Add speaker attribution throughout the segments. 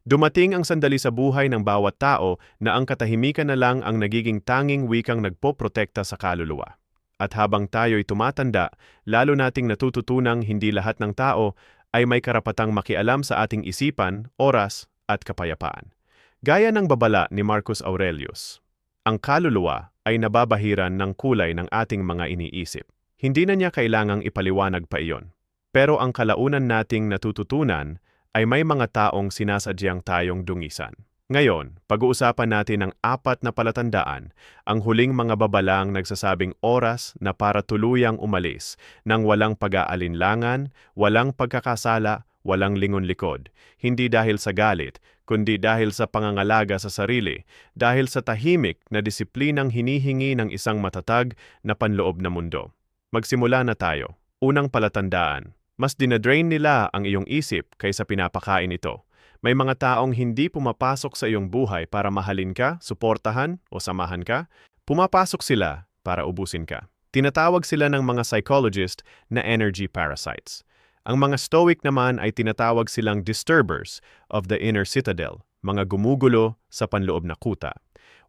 Speaker 1: Dumating ang sandali sa buhay ng bawat tao na ang katahimikan na lang ang nagiging tanging wikang nagpoprotekta sa kaluluwa. At habang tayo'y tumatanda, lalo nating natututunang hindi lahat ng tao ay may karapatang makialam sa ating isipan, oras, at kapayapaan. Gaya ng babala ni Marcus Aurelius, ang kaluluwa ay nababahiran ng kulay ng ating mga iniisip. Hindi na niya kailangang ipaliwanag pa iyon. Pero ang kalaunan nating natututunan ay may mga taong sinasadyang tayong dungisan. Ngayon, pag-uusapan natin ang 4 na palatandaan, ang huling mga babalang nagsasabing oras na para tuluyang umalis, nang walang pag-aalinlangan, walang pagkakasala, walang lingon-likod, hindi dahil sa galit, kundi dahil sa pangangalaga sa sarili, dahil sa tahimik na disiplinang hinihingi ng isang matatag na panloob na mundo. Magsimula na tayo. Unang palatandaan, mas dinadrain nila ang iyong isip kaysa pinapakain ito. May mga taong hindi pumapasok sa iyong buhay para mahalin ka, suportahan o samahan ka. Pumapasok sila para ubusin ka. Tinatawag sila ng mga psychologist na energy parasites. Ang mga Stoic naman ay tinatawag silang disturbers of the inner citadel, mga gumugulo sa panloob na kuta.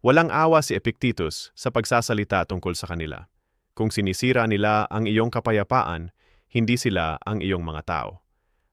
Speaker 1: Walang awa si Epictetus sa pagsasalita tungkol sa kanila. Kung sinisira nila ang iyong kapayapaan, hindi sila ang iyong mga tao.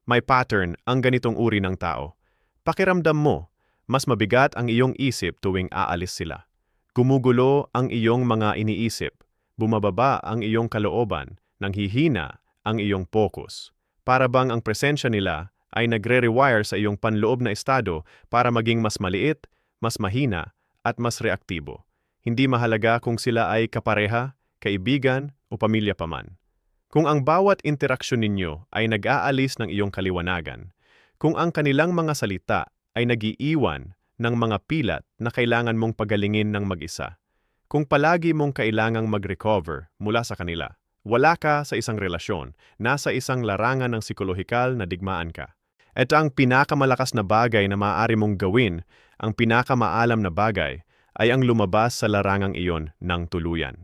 Speaker 1: May pattern ang ganitong uri ng tao. Pakiramdam mo, mas mabigat ang iyong isip tuwing aalis sila. Gumugulo ang iyong mga iniisip, bumababa ang iyong kalooban, nanghihina ang iyong focus. Para bang ang presensya nila ay nagre-rewire sa iyong panloob na estado para maging mas maliit, mas mahina, at mas reaktibo. Hindi mahalaga kung sila ay kapareha, kaibigan, o pamilya pa man. Kung ang bawat interaksyon ninyo ay nag-aalis ng iyong kaliwanagan, kung ang kanilang mga salita ay nag-iiwan ng mga pilat na kailangan mong pagalingin ng mag-isa, kung palagi mong kailangang mag-recover mula sa kanila, wala ka sa isang relasyon, nasa isang larangan ng psikolohikal na digmaan ka. At ang pinakamalakas na bagay na maaari mong gawin, ang pinakamaalam na bagay, ay ang lumabas sa larangang iyon ng tuluyan.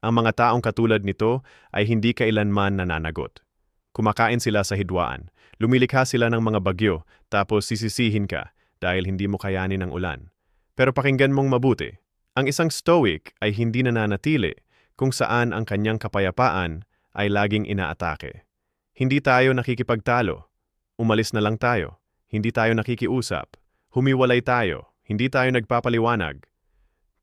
Speaker 1: Ang mga taong katulad nito ay hindi kailanman nananagot. Kumakain sila sa hidwaan, lumilikha sila ng mga bagyo, tapos sisisihin ka dahil hindi mo kayanin ang ulan. Pero pakinggan mong mabuti, ang isang Stoic ay hindi nananatili kung saan ang kanyang kapayapaan ay laging inaatake. Hindi tayo nakikipagtalo, umalis na lang tayo, hindi tayo nakikiusap, humiwalay tayo, hindi tayo nagpapaliwanag.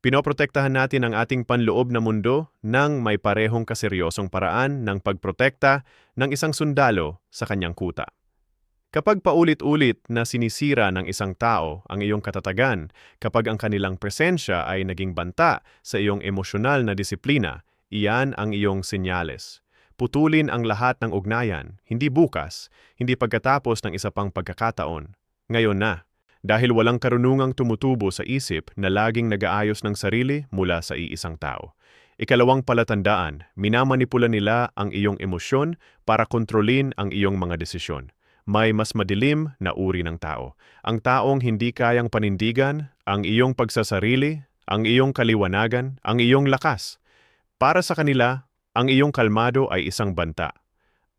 Speaker 1: Pinoprotektahan natin ang ating panloob na mundo ng may parehong kaseryosong paraan ng pagprotekta ng isang sundalo sa kanyang kuta. Kapag paulit-ulit na sinisira ng isang tao ang iyong katatagan, kapag ang kanilang presensya ay naging banta sa iyong emosyonal na disiplina, iyan ang iyong senyales. Putulin ang lahat ng ugnayan, hindi bukas, hindi pagkatapos ng isa pang pagkakataon. Ngayon na. Dahil walang karunungang tumutubo sa isip na laging nag-aayos ng sarili mula sa iisang tao. Ikalawang palatandaan, minamanipula nila ang iyong emosyon para kontrolin ang iyong mga desisyon. May mas madilim na uri ng tao. Ang taong hindi kayang panindigan, ang iyong pagsasarili, ang iyong kaliwanagan, ang iyong lakas. Para sa kanila, ang iyong kalmado ay isang banta.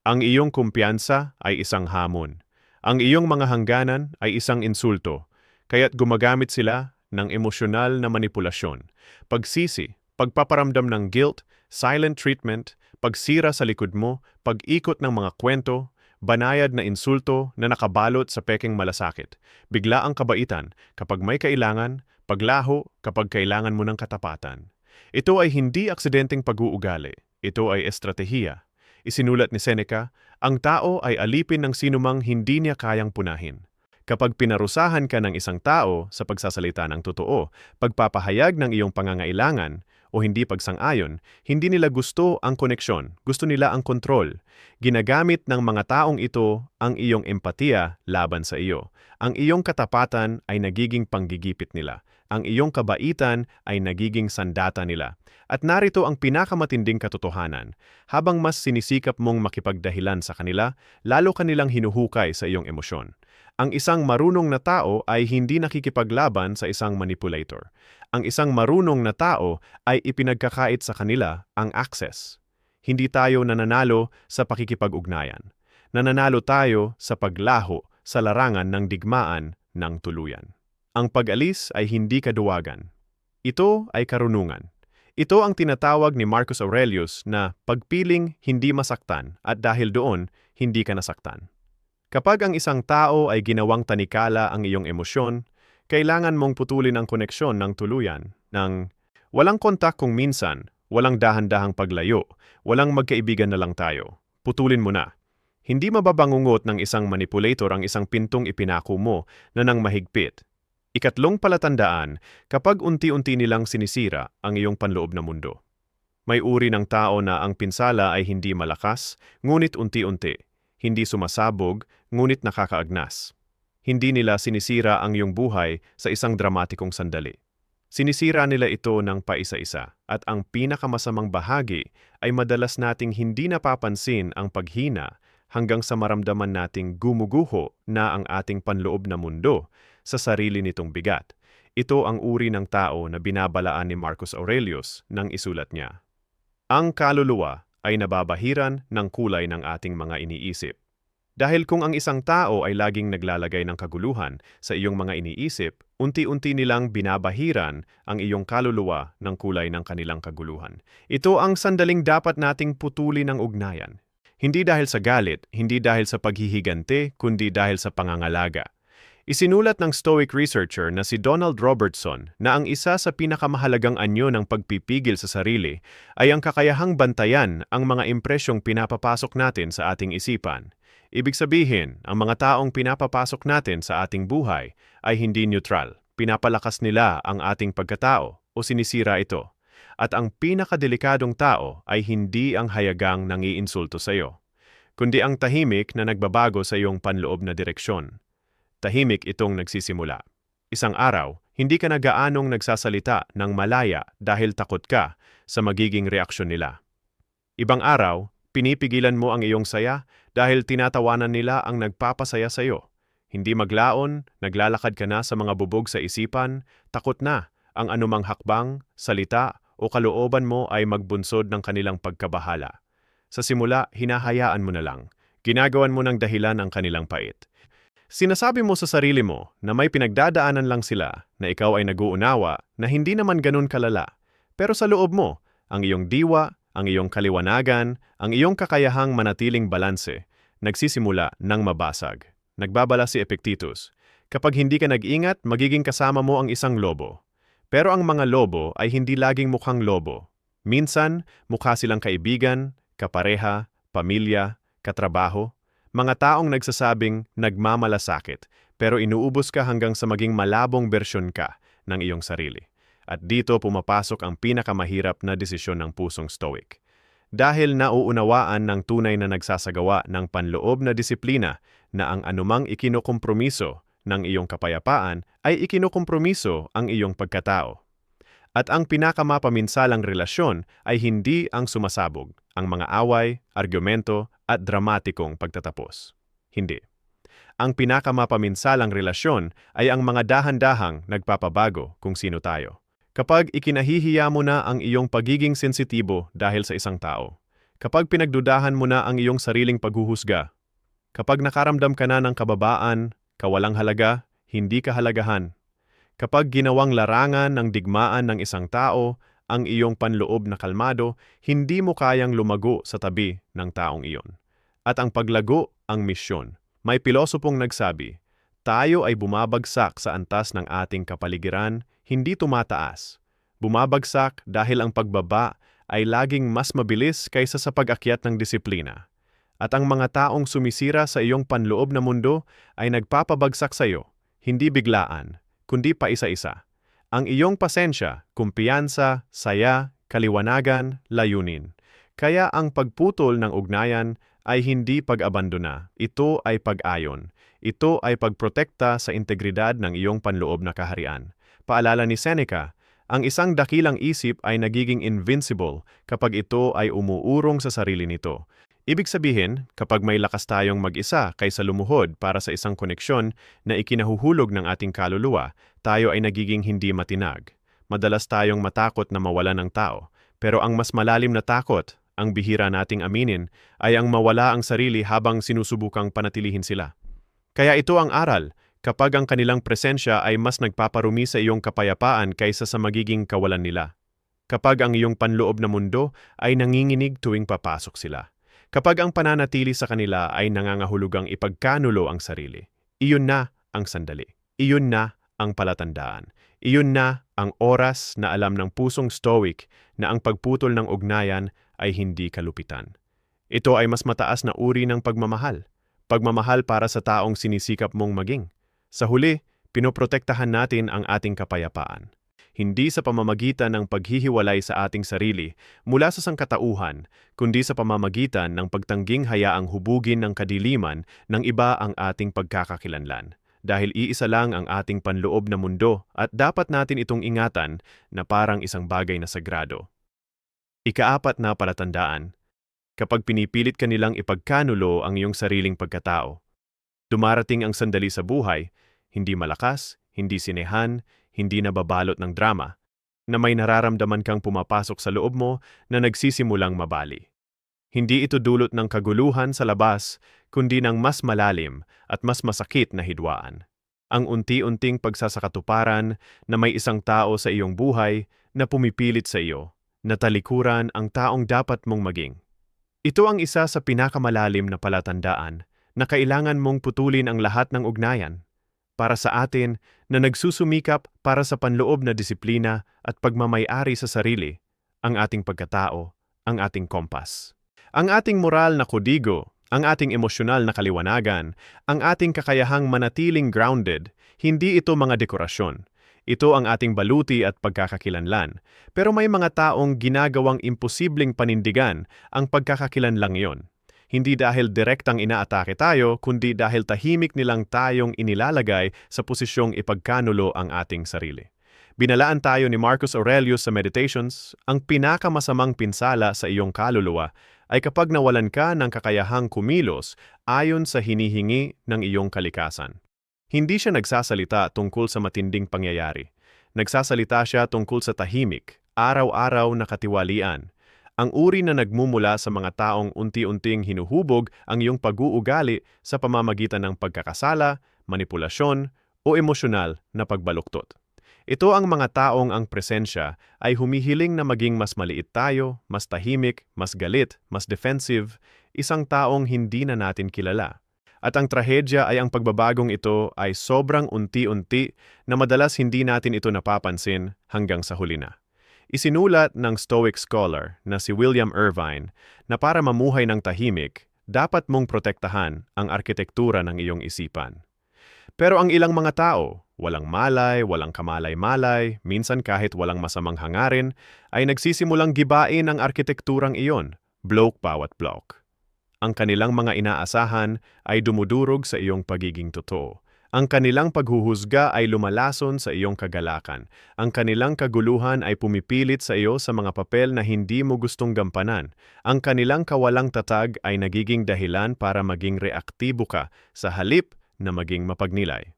Speaker 1: Ang iyong kumpiyansa ay isang hamon. Ang iyong mga hangganan ay isang insulto, kaya't gumagamit sila ng emosyonal na manipulasyon, pagsisi, pagpaparamdam ng guilt, silent treatment, pagsira sa likod mo, pag-ikot ng mga kwento, banayad na insulto na nakabalot sa pekeng malasakit, biglaang kabaitan kapag may kailangan, paglaho kapag kailangan mo ng katapatan. Ito ay hindi aksidenteng pag-uugali, ito ay estratehiya. Isinulat ni Seneca, ang tao ay alipin ng sinumang hindi niya kayang punahin. Kapag pinarusahan ka ng isang tao sa pagsasalita ng totoo, pagpapahayag ng iyong pangangailangan, o hindi pagsang-ayon, hindi nila gusto ang koneksyon, gusto nila ang kontrol. Ginagamit ng mga taong ito ang iyong empatiya laban sa iyo. Ang iyong katapatan ay nagiging panggigipit nila. Ang iyong kabaitan ay nagiging sandata nila. At narito ang pinakamatinding katotohanan. Habang mas sinisikap mong makipagdahilan sa kanila, lalo kanilang hinuhukay sa iyong emosyon. Ang isang marunong na tao ay hindi nakikipaglaban sa isang manipulator. Ang isang marunong na tao ay ipinagkakait sa kanila ang access. Hindi tayo nananalo sa pakikipag-ugnayan. Nananalo tayo sa paglaho sa larangan ng digmaan ng tuluyan. Ang pag-alis ay hindi kaduwagan. Ito ay karunungan. Ito ang tinatawag ni Marcus Aurelius na pagpiling hindi masaktan at dahil doon, hindi ka nasaktan. Kapag ang isang tao ay ginawang tanikala ang iyong emosyon, kailangan mong putulin ang koneksyon ng tuluyan, ng walang kontak kung minsan, walang dahan-dahang paglayo, walang magkaibigan na lang tayo. Putulin mo na. Hindi mababangungot ng isang manipulator ang isang pintong ipinako mo na nang mahigpit. Ikatlong palatandaan, kapag unti-unti nilang sinisira ang iyong panloob na mundo. May uri ng tao na ang pinsala ay hindi malakas, ngunit unti-unti. Hindi sumasabog, ngunit nakakaagnas. Hindi nila sinisira ang iyong buhay sa isang dramatikong sandali. Sinisira nila ito ng paisa-isa at ang pinakamasamang bahagi ay madalas nating hindi napapansin ang paghina hanggang sa maramdaman nating gumuguho na ang ating panloob na mundo sa sarili nitong bigat. Ito ang uri ng tao na binabalaan ni Marcus Aurelius nang isulat niya. Ang kaluluwa ay nababahiran ng kulay ng ating mga iniisip. Dahil kung ang isang tao ay laging naglalagay ng kaguluhan sa iyong mga iniisip, unti-unti nilang binabahiran ang iyong kaluluwa ng kulay ng kanilang kaguluhan. Ito ang sandaling dapat nating putulin ng ugnayan. Hindi dahil sa galit, hindi dahil sa paghihigante, kundi dahil sa pangangalaga. Isinulat ng Stoic researcher na si Donald Robertson na ang isa sa pinakamahalagang anyo ng pagpipigil sa sarili ay ang kakayahang bantayan ang mga impresyong pinapapasok natin sa ating isipan. Ibig sabihin, ang mga taong pinapapasok natin sa ating buhay ay hindi neutral. Pinapalakas nila ang ating pagkatao o sinisira ito. At ang pinakadelikadong tao ay hindi ang hayagang nangiinsulto sa iyo, kundi ang tahimik na nagbabago sa iyong panloob na direksyon. Tahimik itong nagsisimula. Isang araw, hindi ka na gaanong nagsasalita ng malaya dahil takot ka sa magiging reaksyon nila. Ibang araw, pinipigilan mo ang iyong saya dahil tinatawanan nila ang nagpapasaya sa iyo. Hindi maglaon, naglalakad ka na sa mga bubog sa isipan, takot na ang anumang hakbang, salita o kalooban mo ay magbunsod ng kanilang pagkabahala. Sa simula, hinahayaan mo na lang. Ginagawan mo ng dahilan ang kanilang pait. Sinasabi mo sa sarili mo na may pinagdadaanan lang sila, na ikaw ay nag-uunawa, na hindi naman ganun kalala. Pero sa loob mo, ang iyong diwa, ang iyong kaliwanagan, ang iyong kakayahang manatiling balanse, nagsisimula ng mabasag. Nagbabala si Epictetus, kapag hindi ka nag-ingat, magiging kasama mo ang isang lobo. Pero ang mga lobo ay hindi laging mukhang lobo. Minsan, mukha silang kaibigan, kapareha, pamilya, katrabaho. Mga taong nagsasabing nagmamalasakit, pero inuubos ka hanggang sa maging malabong bersyon ka ng iyong sarili. At dito pumapasok ang pinakamahirap na desisyon ng pusong Stoic. Dahil nauunawaan ng tunay na nagsasagawa ng panloob na disiplina na ang anumang ikinukompromiso ng iyong kapayapaan ay ikinukompromiso ang iyong pagkatao. At ang pinakamapaminsalang relasyon ay hindi ang sumasabog, ang mga away, argumento, at dramatikong pagtatapos. Hindi. Ang pinakamapaminsalang relasyon ay ang mga dahan-dahang nagpapabago kung sino tayo. Kapag ikinahihiya mo na ang iyong pagiging sensitibo dahil sa isang tao, kapag pinagdudahan mo na ang iyong sariling paghuhusga, kapag nakaramdam ka na ng kababaan, kawalang halaga, hindi kahalagahan, kapag ginawang larangan ng digmaan ng isang tao, ang iyong panloob na kalmado, hindi mo kayang lumago sa tabi ng taong iyon. At ang paglago ang misyon. May pilosopong nagsabi, tayo ay bumabagsak sa antas ng ating kapaligiran, hindi tumataas. Bumabagsak dahil ang pagbaba ay laging mas mabilis kaysa sa pag-akyat ng disiplina. At ang mga taong sumisira sa iyong panloob na mundo ay nagpapabagsak sa iyo, hindi biglaan, kundi pa isa-isa. Ang iyong pasensya, kumpiyansa, saya, kaliwanagan, layunin. Kaya ang pagputol ng ugnayan ay hindi pag-abandona, ito ay pag-ayon. Ito ay pagprotekta sa integridad ng iyong panloob na kaharian. Paalala ni Seneca, ang isang dakilang isip ay nagiging invincible kapag ito ay umuurong sa sarili nito. Ibig sabihin, kapag may lakas tayong mag-isa kaysa lumuhod para sa isang koneksyon na ikinahuhulog ng ating kaluluwa, tayo ay nagiging hindi matinag. Madalas tayong matakot na mawalan ng tao, pero ang mas malalim na takot, ang bihira nating aminin, ay ang mawala ang sarili habang sinusubukang panatilihin sila. Kaya ito ang aral, kapag ang kanilang presensya ay mas nagpaparumi sa iyong kapayapaan kaysa sa magiging kawalan nila. Kapag ang iyong panloob na mundo ay nanginginig tuwing papasok sila. Kapag ang pananatili sa kanila ay nangangahulugang ipagkanulo ang sarili. Iyon na ang sandali. Iyon na ang palatandaan. Iyon na ang oras na alam ng pusong stoic na ang pagputol ng ugnayan ay hindi kalupitan. Ito ay mas mataas na uri ng pagmamahal. Pagmamahal para sa taong sinisikap mong maging. Sa huli, pinoprotektahan natin ang ating kapayapaan. Hindi sa pamamagitan ng paghihiwalay sa ating sarili mula sa sangkatauhan, kundi sa pamamagitan ng pagtangging hayaang hubugin ng kadiliman ng iba ang ating pagkakakilanlan. Dahil iisa lang ang ating panloob na mundo at dapat natin itong ingatan na parang isang bagay na sagrado. Ikaapat na palatandaan, kapag pinipilit ka nilang ipagkanulo ang iyong sariling pagkatao. Dumarating ang sandali sa buhay, hindi malakas, hindi sinehan, hindi nababalot ng drama, na may nararamdaman kang pumapasok sa loob mo na nagsisimulang mabali. Hindi ito dulot ng kaguluhan sa labas, kundi ng mas malalim at mas masakit na hidwaan. Ang unti-unting pagsasakatuparan na may isang tao sa iyong buhay na pumipilit sa iyo, na talikuran ang taong dapat mong maging. Ito ang isa sa pinakamalalim na palatandaan na kailangan mong putulin ang lahat ng ugnayan. Para sa atin na nagsusumikap para sa panloob na disiplina at pagmamay-ari sa sarili, ang ating pagkatao, ang ating kompas. Ang ating moral na kodigo, ang ating emosyonal na kaliwanagan, ang ating kakayahang manatiling grounded, hindi ito mga dekorasyon. Ito ang ating baluti at pagkakakilanlan. Pero may mga taong ginagawang imposibleng panindigan ang pagkakakilanlang iyon. Hindi dahil direktang inaatake tayo, kundi dahil tahimik nilang tayong inilalagay sa posisyong ipagkanulo ang ating sarili. Binalaan tayo ni Marcus Aurelius sa Meditations, ang pinakamasamang pinsala sa iyong kaluluwa ay kapag nawalan ka ng kakayahang kumilos ayon sa hinihingi ng iyong kalikasan. Hindi siya nagsasalita tungkol sa matinding pangyayari. Nagsasalita siya tungkol sa tahimik, araw-araw na katiwalian. Ang uri na nagmumula sa mga taong unti-unting hinuhubog ang iyong pag-uugali sa pamamagitan ng pagkakasala, manipulasyon, o emosyonal na pagbaluktot. Ito ang mga taong ang presensya ay humihiling na maging mas maliit tayo, mas tahimik, mas galit, mas defensive, isang taong hindi na natin kilala. At ang trahedya ay ang pagbabagong ito ay sobrang unti-unti na madalas hindi natin ito napapansin hanggang sa huli na. Isinulat ng Stoic scholar na si William Irvine na para mamuhay ng tahimik, dapat mong protektahan ang arkitektura ng iyong isipan. Pero ang ilang mga tao, walang malay, walang kamalay-malay, minsan kahit walang masamang hangarin, ay nagsisimulang gibain ang arkitekturang iyon, block bawat block. Ang kanilang mga inaasahan ay dumudurog sa iyong pagiging totoo. Ang kanilang paghuhusga ay lumalason sa iyong kagalakan. Ang kanilang kaguluhan ay pumipilit sa iyo sa mga papel na hindi mo gustong gampanan. Ang kanilang kawalang tatag ay nagiging dahilan para maging reaktibo ka sa halip na maging mapagnilay.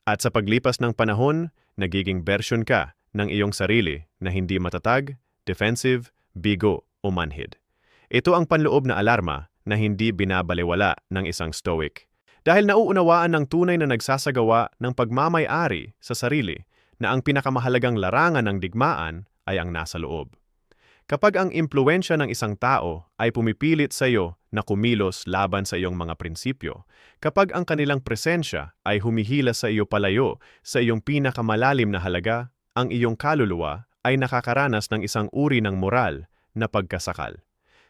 Speaker 1: At sa paglipas ng panahon, nagiging version ka ng iyong sarili na hindi matatag, defensive, bigo o manhid. Ito ang panloob na alarma na hindi binabalewala ng isang stoic. Dahil nauunawaan ng tunay na nagsasagawa ng pagmamay-ari sa sarili na ang pinakamahalagang larangan ng digmaan ay ang nasa loob. Kapag ang impluwensya ng isang tao ay pumipilit sa iyo na kumilos laban sa iyong mga prinsipyo, kapag ang kanilang presensya ay humihila sa iyo palayo sa iyong pinakamalalim na halaga, ang iyong kaluluwa ay nakakaranas ng isang uri ng moral na pagkasakal.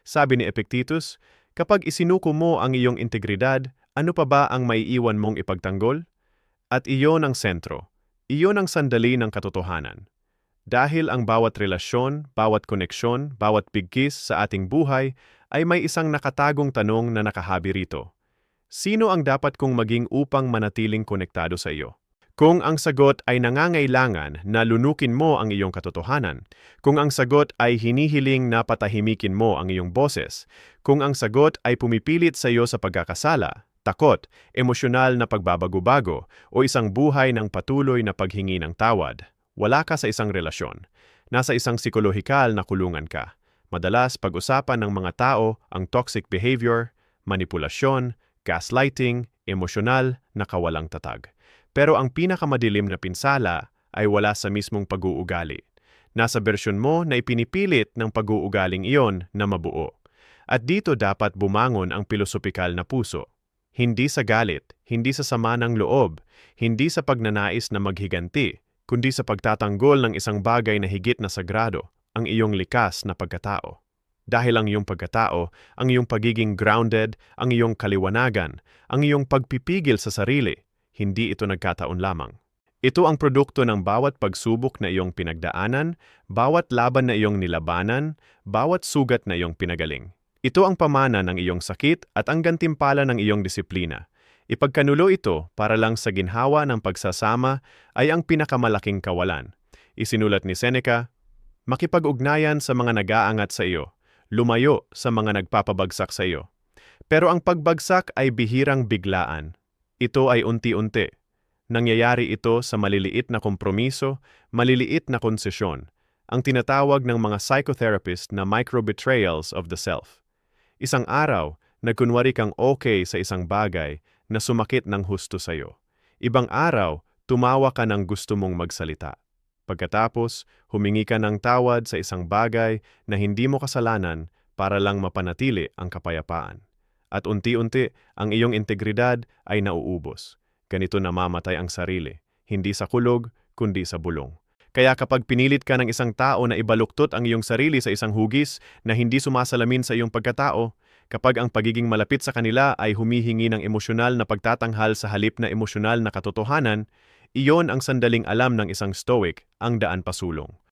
Speaker 1: Sabi ni Epictetus, kapag isinuko mo ang iyong integridad, ano pa ba ang maiiwan mong ipagtanggol? At iyon ang sentro. Iyon ang sandali ng katotohanan. Dahil ang bawat relasyon, bawat koneksyon, bawat bigkis sa ating buhay ay may isang nakatagong tanong na nakahabi rito. Sino ang dapat kong maging upang manatiling konektado sa iyo? Kung ang sagot ay nangangailangan na lunukin mo ang iyong katotohanan, kung ang sagot ay hinihiling na patahimikin mo ang iyong boses, kung ang sagot ay pumipilit sa iyo sa pagkakasala, takot, emosyonal na pagbabago-bago, o isang buhay ng patuloy na paghingi ng tawad, wala ka sa isang relasyon. Nasa isang psikolohikal na kulungan ka. Madalas pag-usapan ng mga tao ang toxic behavior, manipulasyon, gaslighting, emosyonal na kawalang tatag. Pero ang pinakamadilim na pinsala ay wala sa mismong pag-uugali. Nasa bersyon mo na ipinipilit ng pag-uugaling iyon na mabuo. At dito dapat bumangon ang pilosopikal na puso. Hindi sa galit, hindi sa sama ng loob, hindi sa pagnanais na maghiganti, kundi sa pagtatanggol ng isang bagay na higit na sagrado, ang iyong likas na pagkatao. Dahil ang iyong pagkatao, ang iyong pagiging grounded, ang iyong kaliwanagan, ang iyong pagpipigil sa sarili, hindi ito nagkataon lamang. Ito ang produkto ng bawat pagsubok na iyong pinagdaanan, bawat laban na iyong nilabanan, bawat sugat na iyong pinagaling. Ito ang pamana ng iyong sakit at ang gantimpala ng iyong disiplina. Ipagkanulo ito para lang sa ginhawa ng pagsasama ay ang pinakamalaking kawalan. Isinulat ni Seneca, makipag-ugnayan sa mga nag-aangat sa iyo, lumayo sa mga nagpapabagsak sa iyo. Pero ang pagbagsak ay bihirang biglaan. Ito ay unti-unti. Nangyayari ito sa maliliit na kompromiso, maliliit na konsesyon, ang tinatawag ng mga psychotherapist na micro-betrayals of the self. Isang araw, nagkunwari kang okay sa isang bagay na sumakit ng husto sa iyo. Ibang araw, tumawa ka ng gusto mong magsalita. Pagkatapos, humingi ka ng tawad sa isang bagay na hindi mo kasalanan para lang mapanatili ang kapayapaan. At unti-unti, ang iyong integridad ay nauubos. Ganito namamatay ang sarili, hindi sa kulog, kundi sa bulong. Kaya kapag pinilit ka ng isang tao na ibaluktot ang iyong sarili sa isang hugis na hindi sumasalamin sa iyong pagkatao, kapag ang pagiging malapit sa kanila ay humihingi ng emosyonal na pagtatanghal sa halip na emosyonal na katotohanan, iyon ang sandaling alam ng isang stoic, ang daan pasulong.